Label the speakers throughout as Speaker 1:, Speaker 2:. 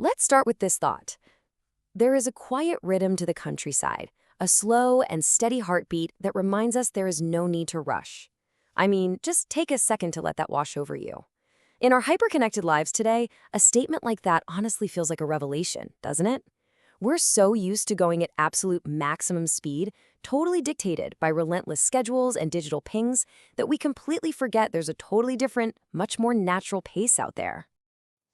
Speaker 1: Let's start with this thought. There is a quiet rhythm to the countryside, a slow and steady heartbeat that reminds us there is no need to rush. I mean, just take a second to let that wash over you. In our hyperconnected lives today, a statement like that honestly feels like a revelation, doesn't it? We're so used to going at absolute maximum speed, totally dictated by relentless schedules and digital pings, that we completely forget there's a totally different, much more natural pace out there.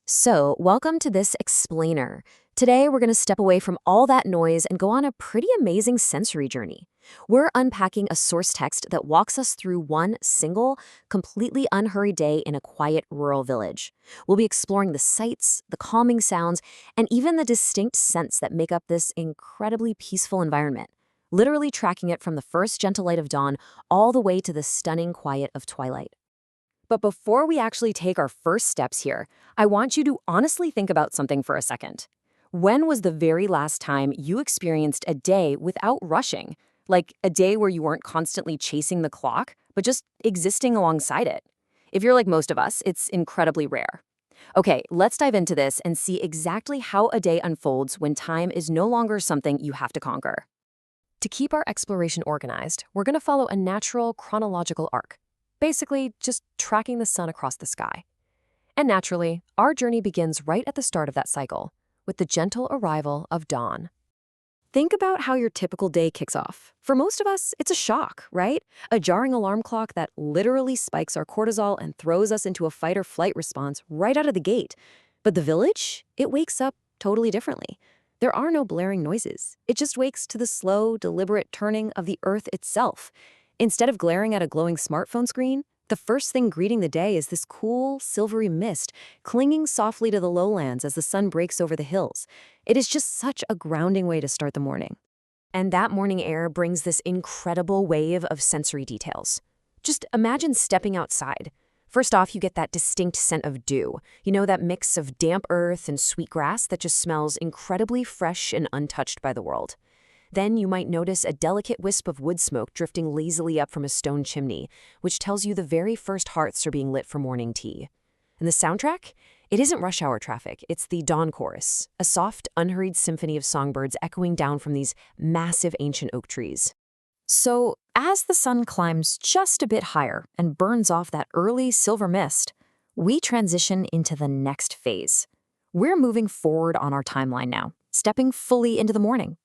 Speaker 1: So, welcome to this explainer. Today, we're going to step away from all that noise and go on a pretty amazing sensory journey. We're unpacking a source text that walks us through one single, completely unhurried day in a quiet rural village. We'll be exploring the sights, the calming sounds, and even the distinct scents that make up this incredibly peaceful environment, literally tracking it from the first gentle light of dawn all the way to the stunning quiet of twilight. But before we actually take our first steps here, I want you to honestly think about something for a second. When was the very last time you experienced a day without rushing? Like a day where you weren't constantly chasing the clock, but just existing alongside it? If you're like most of us, it's incredibly rare. Okay, let's dive into this and see exactly how a day unfolds when time is no longer something you have to conquer. To keep our exploration organized, we're going to follow a natural chronological arc. Basically, just tracking the sun across the sky. And naturally, our journey begins right at the start of that cycle, with the gentle arrival of dawn. Think about how your typical day kicks off. For most of us, it's a shock, right? A jarring alarm clock that literally spikes our cortisol and throws us into a fight-or-flight response right out of the gate. But the village, it wakes up totally differently. There are no blaring noises. It just wakes to the slow, deliberate turning of the earth itself. Instead of glaring at a glowing smartphone screen, the first thing greeting the day is this cool, silvery mist clinging softly to the lowlands as the sun breaks over the hills. It is just such a grounding way to start the morning. And that morning air brings this incredible wave of sensory details. Just imagine stepping outside. First off, you get that distinct scent of dew. You know, that mix of damp earth and sweet grass that just smells incredibly fresh and untouched by the world. Then you might notice a delicate wisp of wood smoke drifting lazily up from a stone chimney, which tells you the very first hearths are being lit for morning tea. And the soundtrack? It isn't rush hour traffic, it's the dawn chorus, a soft, unhurried symphony of songbirds echoing down from these massive ancient oak trees. So, as the sun climbs just a bit higher and burns off that early silver mist, we transition into the next phase. We're moving forward on our timeline now, stepping fully into the morning.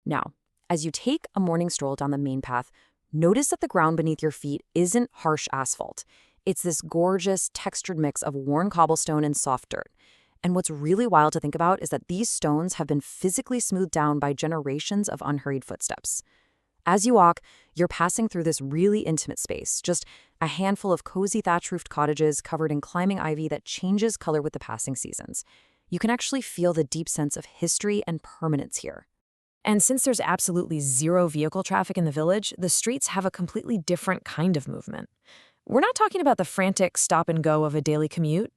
Speaker 1: Now, as you take a morning stroll down the main path, notice that the ground beneath your feet isn't harsh asphalt. It's this gorgeous, textured mix of worn cobblestone and soft dirt. And what's really wild to think about is that these stones have been physically smoothed down by generations of unhurried footsteps. As you walk, you're passing through this really intimate space, just a handful of cozy thatch-roofed cottages covered in climbing ivy that changes color with the passing seasons. You can actually feel the deep sense of history and permanence here. And since there's absolutely zero vehicle traffic in the village, the streets have a completely different kind of movement. We're not talking about the frantic stop and go of a daily commute.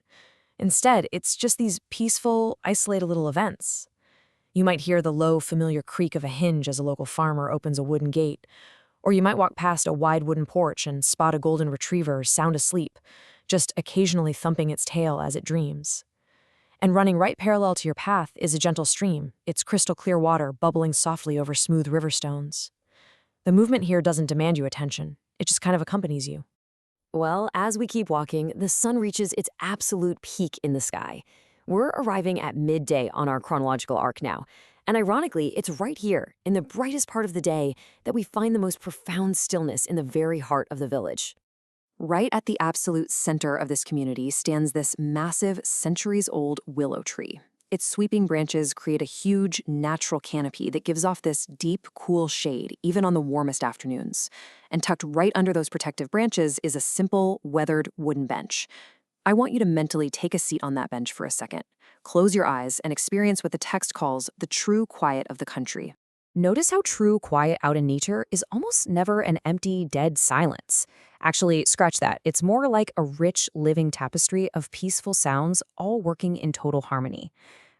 Speaker 1: Instead, it's just these peaceful, isolated little events. You might hear the low, familiar creak of a hinge as a local farmer opens a wooden gate, or you might walk past a wide wooden porch and spot a golden retriever sound asleep, just occasionally thumping its tail as it dreams. And running right parallel to your path is a gentle stream, its crystal clear water bubbling softly over smooth river stones. The movement here doesn't demand your attention. It just kind of accompanies you. Well, as we keep walking, the sun reaches its absolute peak in the sky. We're arriving at midday on our chronological arc now. And ironically, it's right here, in the brightest part of the day, that we find the most profound stillness in the very heart of the village. Right at the absolute center of this community stands this massive, centuries-old willow tree. Its sweeping branches create a huge, natural canopy that gives off this deep, cool shade, even on the warmest afternoons. And tucked right under those protective branches is a simple, weathered wooden bench. I want you to mentally take a seat on that bench for a second. Close your eyes and experience what the text calls the true quiet of the country. Notice how true quiet out in nature is almost never an empty, dead silence. Actually, scratch that. It's more like a rich, living tapestry of peaceful sounds all working in total harmony.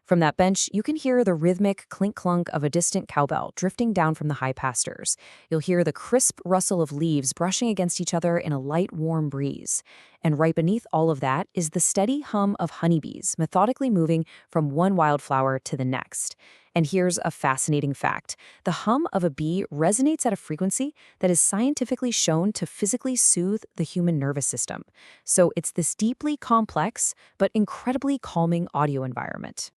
Speaker 1: From that bench, you can hear the rhythmic clink-clunk of a distant cowbell drifting down from the high pastures. You'll hear the crisp rustle of leaves brushing against each other in a light, warm breeze. And right beneath all of that is the steady hum of honeybees methodically moving from one wildflower to the next. And here's a fascinating fact. The hum of a bee resonates at a frequency that is scientifically shown to physically soothe the human nervous system. So it's this deeply complex but incredibly calming audio environment.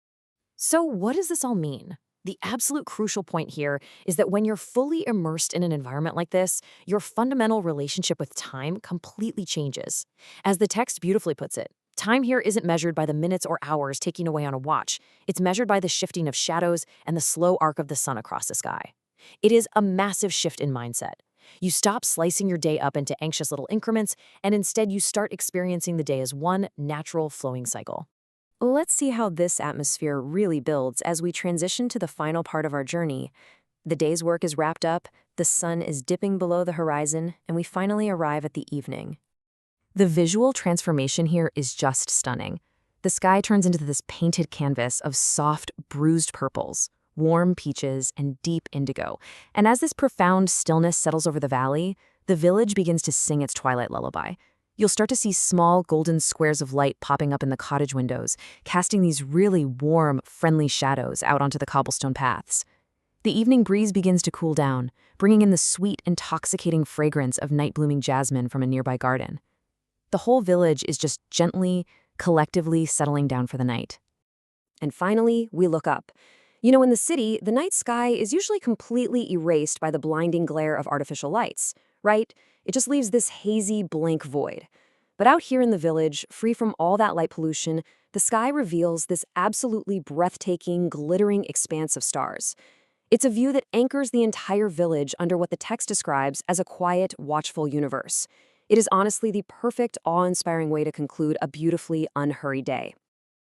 Speaker 1: So what does this all mean? The absolute crucial point here is that when you're fully immersed in an environment like this, your fundamental relationship with time completely changes. As the text beautifully puts it, time here isn't measured by the minutes or hours ticking away on a watch. It's measured by the shifting of shadows and the slow arc of the sun across the sky. It is a massive shift in mindset. You stop slicing your day up into anxious little increments, and instead you start experiencing the day as one natural flowing cycle. Let's see how this atmosphere really builds as we transition to the final part of our journey. The day's work is wrapped up, the sun is dipping below the horizon, and we finally arrive at the evening. The visual transformation here is just stunning. The sky turns into this painted canvas of soft, bruised purples, warm peaches, and deep indigo. And as this profound stillness settles over the valley, the village begins to sing its twilight lullaby. You'll start to see small golden squares of light popping up in the cottage windows, casting these really warm, friendly shadows out onto the cobblestone paths. The evening breeze begins to cool down, bringing in the sweet, intoxicating fragrance of night-blooming jasmine from a nearby garden. The whole village is just gently, collectively settling down for the night. And finally, we look up. You know, in the city, the night sky is usually completely erased by the blinding glare of artificial lights, right? It just leaves this hazy, blank void. But out here in the village, free from all that light pollution, the sky reveals this absolutely breathtaking, glittering expanse of stars. It's a view that anchors the entire village under what the text describes as a quiet, watchful universe. It is honestly the perfect, awe-inspiring way to conclude a beautifully unhurried day.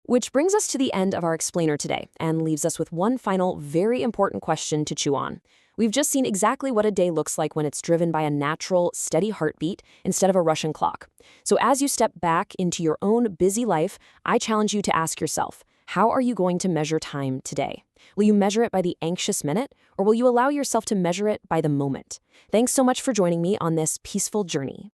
Speaker 1: Which brings us to the end of our explainer today and leaves us with one final, very important question to chew on. We've just seen exactly what a day looks like when it's driven by a natural, steady heartbeat instead of a Russian clock. So as you step back into your own busy life, I challenge you to ask yourself, how are you going to measure time today? Will you measure it by the anxious minute, or will you allow yourself to measure it by the moment? Thanks so much for joining me on this peaceful journey.